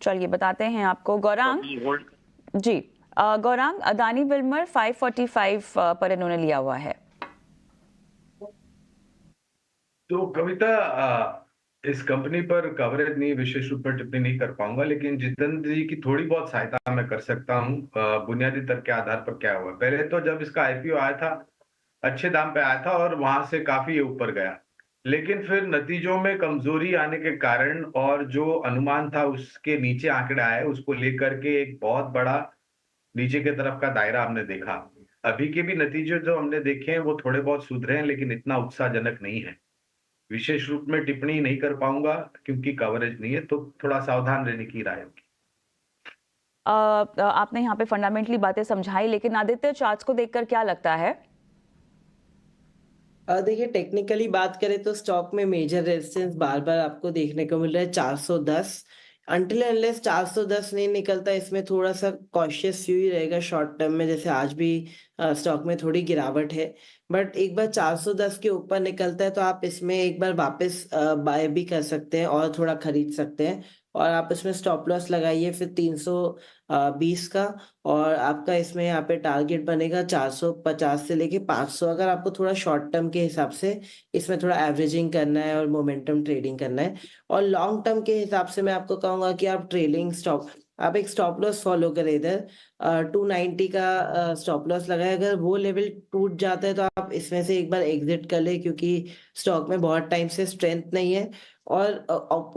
चलिए बताते हैं आपको। गौरांग जी, गौरांग, अदानी विल्मर 545 पर इन्होंने लिया हुआ है। तो कविता, इस कंपनी पर कवरेज नहीं, विशेष रूप पर टिप्पणी नहीं कर पाऊंगा, लेकिन जितेंद्र जी की थोड़ी बहुत सहायता मैं कर सकता हूं। बुनियादी तर्क के आधार पर क्या हुआ, पहले तो जब इसका आईपीओ आया था अच्छे दाम पे आया था और वहां से काफी ऊपर गया, लेकिन फिर नतीजों में कमजोरी आने के कारण और जो अनुमान था उसके नीचे आंकड़े आए, उसको लेकर के एक बहुत बड़ा नीचे की तरफ का दायरा हमने देखा। अभी के भी नतीजे जो हमने देखे हैं वो थोड़े बहुत सुधरे हैं, लेकिन इतना उत्साहजनक नहीं है। विशेष रूप में टिप्पणी नहीं कर पाऊंगा क्योंकि कवरेज नहीं है, तो थोड़ा सावधान रहने की राय होगी। आपने यहाँ पे फंडामेंटली बातें समझाई, लेकिन आदित्य, चार्ट्स को देखकर क्या लगता है? देखिए, टेक्निकली बात करें तो स्टॉक में मेजर रेजिस्टेंस बार बार आपको देखने को मिल रहा है 410। अनटिल अनलेस 410 नहीं निकलता, इसमें थोड़ा सा कॉशियस व्यू ही रहेगा शॉर्ट टर्म में। जैसे आज भी स्टॉक में थोड़ी गिरावट है, बट एक बार 410 के ऊपर निकलता है तो आप इसमें एक बार वापस बाय भी कर सकते हैं और थोड़ा खरीद सकते हैं। और आप इसमें स्टॉप लॉस लगाइए फिर 320 का, और आपका इसमें यहाँ पे टारगेट बनेगा 450 से लेके 500। अगर आपको थोड़ा शॉर्ट टर्म के हिसाब से इसमें थोड़ा एवरेजिंग करना है और मोमेंटम ट्रेडिंग करना है, और लॉन्ग टर्म के हिसाब से मैं आपको कहूंगा कि आप ट्रेलिंग स्टॉक, आप एक स्टॉप लॉस फॉलो करें। इधर 290 का स्टॉप लॉस लगाए, अगर वो लेवल टूट जाता है तो आप इसमें से एक बार एग्जिट कर ले, क्योंकि स्टॉक में बहुत टाइम से स्ट्रेंथ नहीं है। और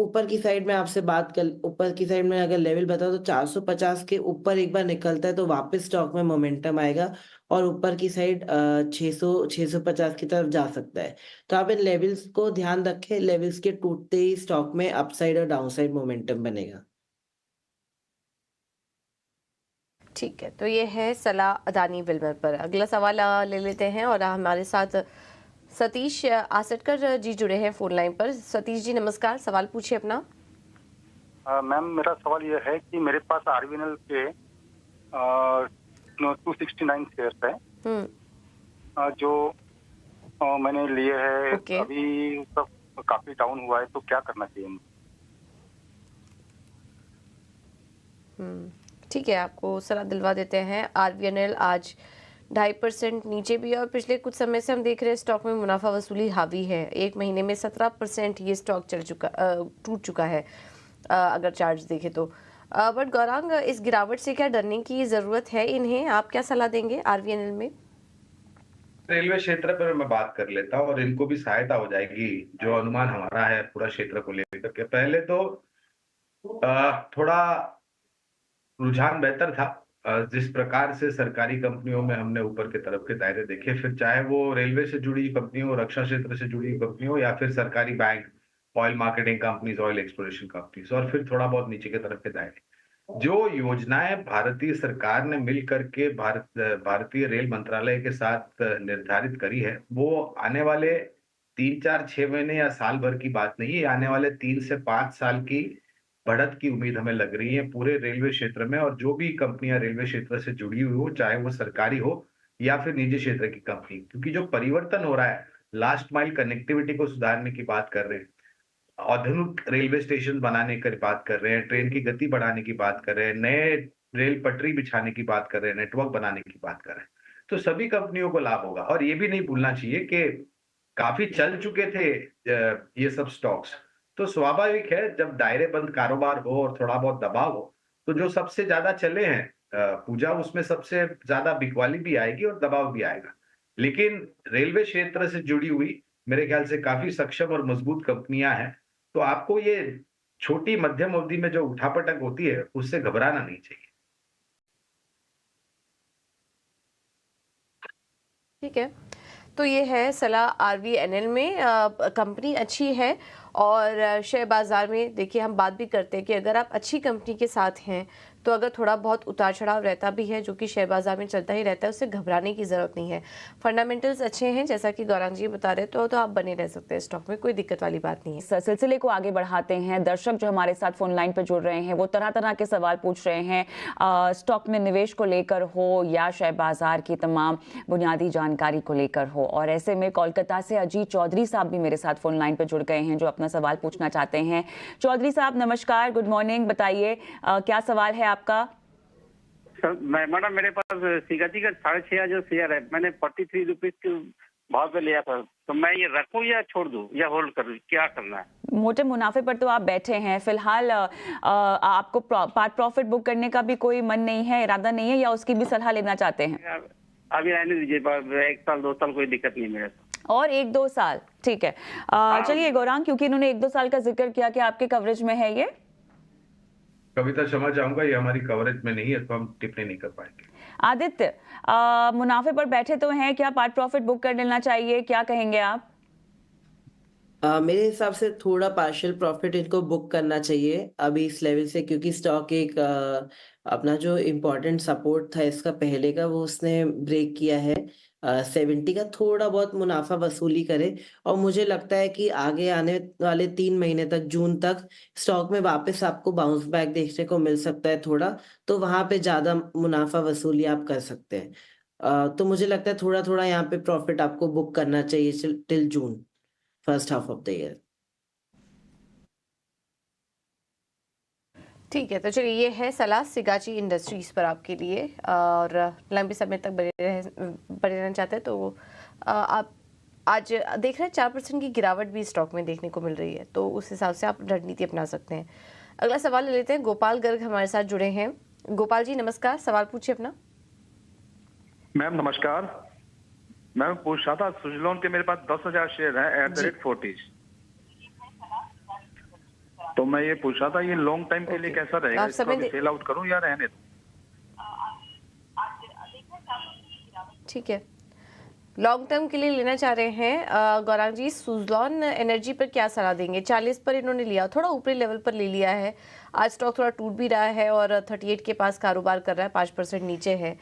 ऊपर की साइड में आपसे बात कर, ऊपर की साइड में अगर लेवल बताओ तो 450 के ऊपर एक बार निकलता है तो वापस स्टॉक में मोमेंटम आएगा और ऊपर की साइड 650 की तरफ जा सकता है। तो आप इन लेवल्स को ध्यान रखें, लेवल्स के टूटते ही स्टॉक में अपसाइड और डाउनसाइड मोमेंटम बनेगा। ठीक है, तो ये है सलाह अदानी विल्मर पर। अगला सवाल ले लेते हैं और हमारे साथ सतीश आसटकर जी जुड़े हैं फोन लाइन पर। सतीश जी नमस्कार, सवाल पूछिए अपना। मैम, मेरा सवाल यह है कि मेरे पास आरवीएनएल के 269 शेयर्स है जो मैंने लिए है। अभी सब काफी डाउन हुआ है, तो क्या करना चाहिए? ठीक है, आपको सलाह दिलवा देते हैं। आरवीएनएल आज 2.5% नीचे भी है और पिछले कुछ समय से हम देख रहे हैं स्टॉक में मुनाफा वसूली हावी है। एक महीने में 17% ये स्टॉक टूट चुका है अगर चार्ट्स देखें तो। बट गौरांग, इस गिरावट से क्या डरने की जरूरत है इन्हें? आप क्या सलाह देंगे आरवीएनएल में? रेलवे क्षेत्र पर मैं बात कर लेता हूँ और इनको भी सहायता हो जाएगी जो अनुमान हमारा है पूरा क्षेत्र को लेकर के। पहले तो थोड़ा रुझान बेहतर था। जिस प्रकार से सरकारी कंपनियों में हमने ऊपर के तरफ के दायरे देखे, फिर चाहे वो रेलवे से जुड़ी कंपनी हो, रक्षा क्षेत्र से जुड़ी कंपनी हो, या फिर सरकारी bank, oil marketing companies, oil exploration companies, और फिर थोड़ा बहुत नीचे के तरफ के दायरे। जो योजनाएं भारतीय सरकार ने मिल करके भारतीय रेल मंत्रालय के साथ निर्धारित करी है, वो आने वाले 3, 4, 6 महीने या साल भर की बात नहीं है, आने वाले 3 से 5 साल की बढ़त की उम्मीद हमें लग रही है पूरे रेलवे क्षेत्र में। और जो भी कंपनियां रेलवे क्षेत्र से जुड़ी हुई हो, चाहे वो सरकारी हो या फिर निजी क्षेत्र की कंपनी, क्योंकि जो परिवर्तन हो रहा है, लास्ट माइल कनेक्टिविटी को सुधारने की बात कर रहे हैं, आधुनिक रेलवे स्टेशन बनाने की बात कर रहे हैं, ट्रेन की गति बढ़ाने की बात कर रहे हैं, नए रेल पटरी बिछाने की बात कर रहे हैं, नेटवर्क बनाने की बात कर रहे हैं, तो सभी कंपनियों को लाभ होगा। और ये भी नहीं भूलना चाहिए कि काफी चल चुके थे ये सब स्टॉक्स, तो स्वाभाविक है जब दायरे बंद कारोबार हो और थोड़ा बहुत दबाव हो, तो जो सबसे ज्यादा चले हैं पूजा, उसमें सबसे ज्यादा बिकवाली भी आएगी और दबाव भी आएगा। लेकिन रेलवे क्षेत्र से जुड़ी हुई मेरे ख्याल से काफी सक्षम और मजबूत कंपनियां हैं, तो आपको ये छोटी मध्यम अवधि में जो उठापटक होती है उससे घबराना नहीं चाहिए। ठीक है, तो ये है सलाह आरवीएनएल में। कंपनी अच्छी है और शेयर बाज़ार में देखिए हम बात भी करते हैं कि अगर आप अच्छी कंपनी के साथ हैं तो अगर थोड़ा बहुत उतार चढ़ाव रहता भी है, जो कि शेयर बाजार में चलता ही रहता है, उससे घबराने की ज़रूरत नहीं है। फंडामेंटल्स अच्छे हैं जैसा कि गौरांग जी बता रहे, तो आप बने रह सकते हैं स्टॉक में, कोई दिक्कत वाली बात नहीं है। सिलसिले को आगे बढ़ाते हैं। दर्शक जो हमारे साथ फोन लाइन पर जुड़ रहे हैं वो तरह तरह के सवाल पूछ रहे हैं, स्टॉक में निवेश को लेकर हो या शेयर बाजार की तमाम बुनियादी जानकारी को लेकर हो। और ऐसे में कोलकाता से अजीत चौधरी साहब भी मेरे साथ फोन लाइन पर जुड़ गए हैं, जो अपना अपना सवाल पूछना चाहते हैं। चौधरी साहब नमस्कार, गुड मॉर्निंग, बताइए क्या सवाल है आपका? सर मैडम मेरे पास सिगाजी का 6,500 जो शेयर है, मैंने 43 रुपीज के भाव पे लिया था, तो मैं ये रखूं या छोड़ दूं या होल्ड करूं, क्या करना है? मोटे मुनाफे पर तो आप बैठे हैं फिलहाल, आपको पार्ट प्रॉफिट बुक करने का भी कोई मन नहीं है, इरादा नहीं है, या उसकी भी सलाह लेना चाहते हैं? अभी रहने दीजिए, 1 साल 2 साल कोई दिक्कत नहीं मेरे को। और 1-2 साल ठीक है। चलिए गौरांग, क्योंकि इन्होंने 1-2 साल का जिक्र किया कि आपके कवरेज में है ये। कविता क्षमा चाहूंगा, ये हमारी कवरेज में नहीं है, तो हम टिप्पणी नहीं कर पाएंगे। आदित्य, मुनाफे पर बैठे तो हैं, क्या पार्ट प्रॉफिट बुक कर लेना चाहिए, क्या कहेंगे आप? मेरे हिसाब से थोड़ा पार्शियल प्रॉफिट इनको बुक करना चाहिए अभी इस लेवल से, क्योंकि स्टॉक एक अपना जो इम्पोर्टेंट सपोर्ट था इसका पहले का, वो उसने ब्रेक किया है। 70 का थोड़ा बहुत मुनाफा वसूली करे, और मुझे लगता है कि आगे आने वाले 3 महीने तक, जून तक स्टॉक में वापस आपको बाउंस बैक देखने को मिल सकता है थोड़ा, तो वहां पे ज्यादा मुनाफा वसूली आप कर सकते हैं। तो मुझे लगता है थोड़ा थोड़ा यहाँ पे प्रॉफिट आपको बुक करना चाहिए till June, first half of the year. ठीक है, तो चलिए ये है सलाह सिगाची इंडस्ट्रीज पर आपके लिए, और लंबे समय तक बने रहना चाहते हैं तो आप आज देख रहे हैं 4% की गिरावट भी स्टॉक में देखने को मिल रही है, तो उस हिसाब से आप रणनीति अपना सकते हैं। अगला सवाल ले लेते हैं, गोपाल गर्ग हमारे साथ जुड़े हैं। गोपाल जी नमस्कार, सवाल पूछिए अपना। मैम नमस्कार, मैं पूछ रहा था सुजलॉन के मेरे पास 10,000 शेयर हैं @40, तो मैं ये पूछ रहा था ये लॉन्ग टाइम के लिए कैसा रहेगा, इसको सेल आउट करूं या रहने दूं? ठीक है, लॉन्ग टर्म के लिए लेना चाह रहे हैं गौरांग जी, सुजलॉन एनर्जी पर क्या सलाह देंगे? 40 पर इन्होंने लिया, थोड़ा ऊपरी लेवल पर ले लिया है, आज स्टॉक थोड़ा टूट भी रहा है और 38 के पास कारोबार कर रहा है, 5% नीचे है,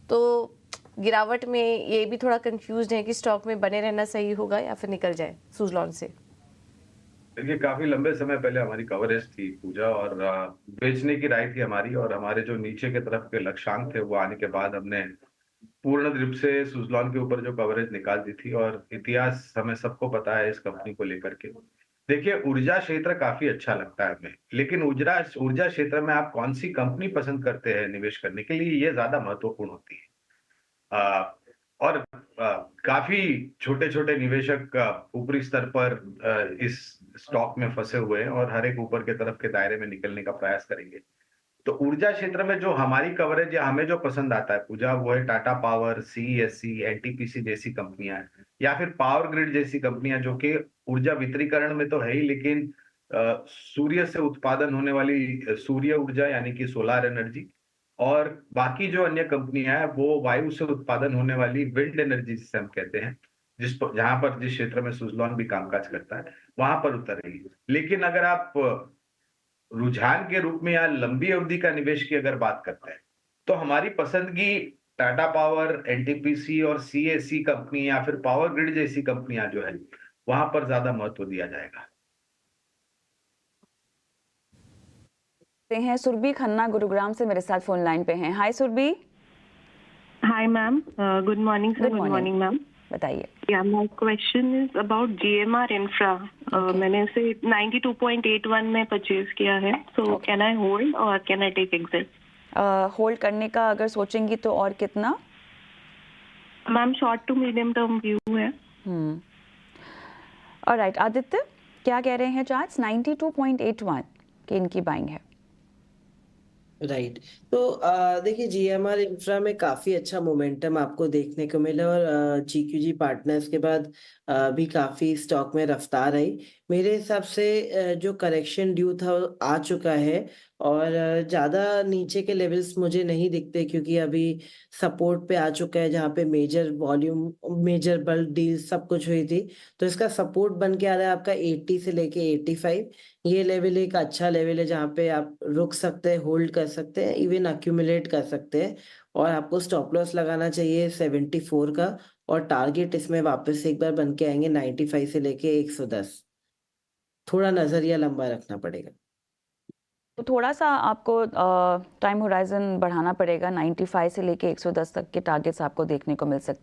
तो गिरावट में ये भी थोड़ा कंफ्यूज है कि स्टॉक में बने रहना सही होगा या फिर निकल जाए सुजलॉन से। देखिए, काफी लंबे समय पहले हमारी कवरेज थी पूजा, और बेचने की राय थी हमारी, और हमारे जो नीचे के तरफ के लक्ष्यांक थे वो आने के बाद हमने पूर्ण रूप से सुजलॉन के ऊपर जो कवरेज निकाल दी थी। और इतिहास हमें सबको पता है इस कंपनी को लेकर के। देखिए, ऊर्जा क्षेत्र काफी अच्छा लगता है हमें, लेकिन ऊर्जा क्षेत्र में आप कौन सी कंपनी पसंद करते हैं निवेश करने के लिए, ये ज्यादा महत्वपूर्ण होती है। और काफी छोटे छोटे निवेशक ऊपरी स्तर पर इस स्टॉक में फंसे हुए हैं, और हर एक ऊपर के तरफ के दायरे में निकलने का प्रयास करेंगे। तो ऊर्जा क्षेत्र में जो हमारी कवरेज या हमें जो पसंद आता है पूजा, वो है टाटा पावर, सीईएससी, एनटीपीसी जैसी कंपनियां, या फिर पावर ग्रिड जैसी कंपनियां, जो कि ऊर्जा वितरीकरण में तो है ही, लेकिन सूर्य से उत्पादन होने वाली सूर्य ऊर्जा यानी कि सोलार एनर्जी, और बाकी जो अन्य कंपनियां हैं वो वायु से उत्पादन होने वाली विंड एनर्जी जिसे हम कहते हैं, जिस क्षेत्र में सुजलॉन भी कामकाज करता है, वहां पर उतर रही है। लेकिन अगर आप रुझान के रूप में या लंबी अवधि का निवेश की अगर बात करते हैं, तो हमारी पसंदगी टाटा पावर, एनटीपीसी और सीएससी कंपनी या फिर पावर ग्रिड जैसी कंपनियां जो है, वहां पर ज्यादा महत्व दिया जाएगा। हैं सुरभि खन्ना गुरुग्राम से मेरे साथ फोन लाइन पे हैं। Hi Surabhi. Hi ma'am, good morning sir. Good morning ma'am, बताइए। Yeah my question is about GMR Infra. मैंने इसे 92.81 में परचेज किया है, सो कैन आई होल्ड और can I take exit? Hold करने का अगर सोचेंगी तो और कितना? Ma'am short to medium term view है। ऑलराइट, आदित्य क्या कह रहे हैं चार्ट्स? 92.81 की इनकी बाइंग है। राइट, तो देखिए जीएमआर इंफ्रा में काफी अच्छा मोमेंटम आपको देखने को मिला, और जीक्यूजी पार्टनर्स के बाद भी काफी स्टॉक में रफ्तार आई। मेरे हिसाब से जो करेक्शन ड्यू था वो आ चुका है, और ज्यादा नीचे के लेवल्स मुझे नहीं दिखते, क्योंकि अभी सपोर्ट पे आ चुका है जहाँ पे major volume, major bulk deal सब कुछ हुई थी। तो इसका सपोर्ट बन के आ रहा है आपका 80 से लेके 85। ये लेवल एक अच्छा लेवल है जहाँ पे आप रुक सकते हैं, होल्ड कर सकते हैं, इवन अक्यूमुलेट कर सकते हैं। और आपको स्टॉप लॉस लगाना चाहिए 74 का, और टारगेट इसमें वापस एक बार बन के आएंगे 95 से लेके 110। थोड़ा नजरिया लंबा रखना पड़ेगा, तो थोड़ा सा आपको टाइम होराइजन बढ़ाना पड़ेगा। 95 से लेके 110 तक के टारगेट्स आपको देखने को मिल सकते हैं।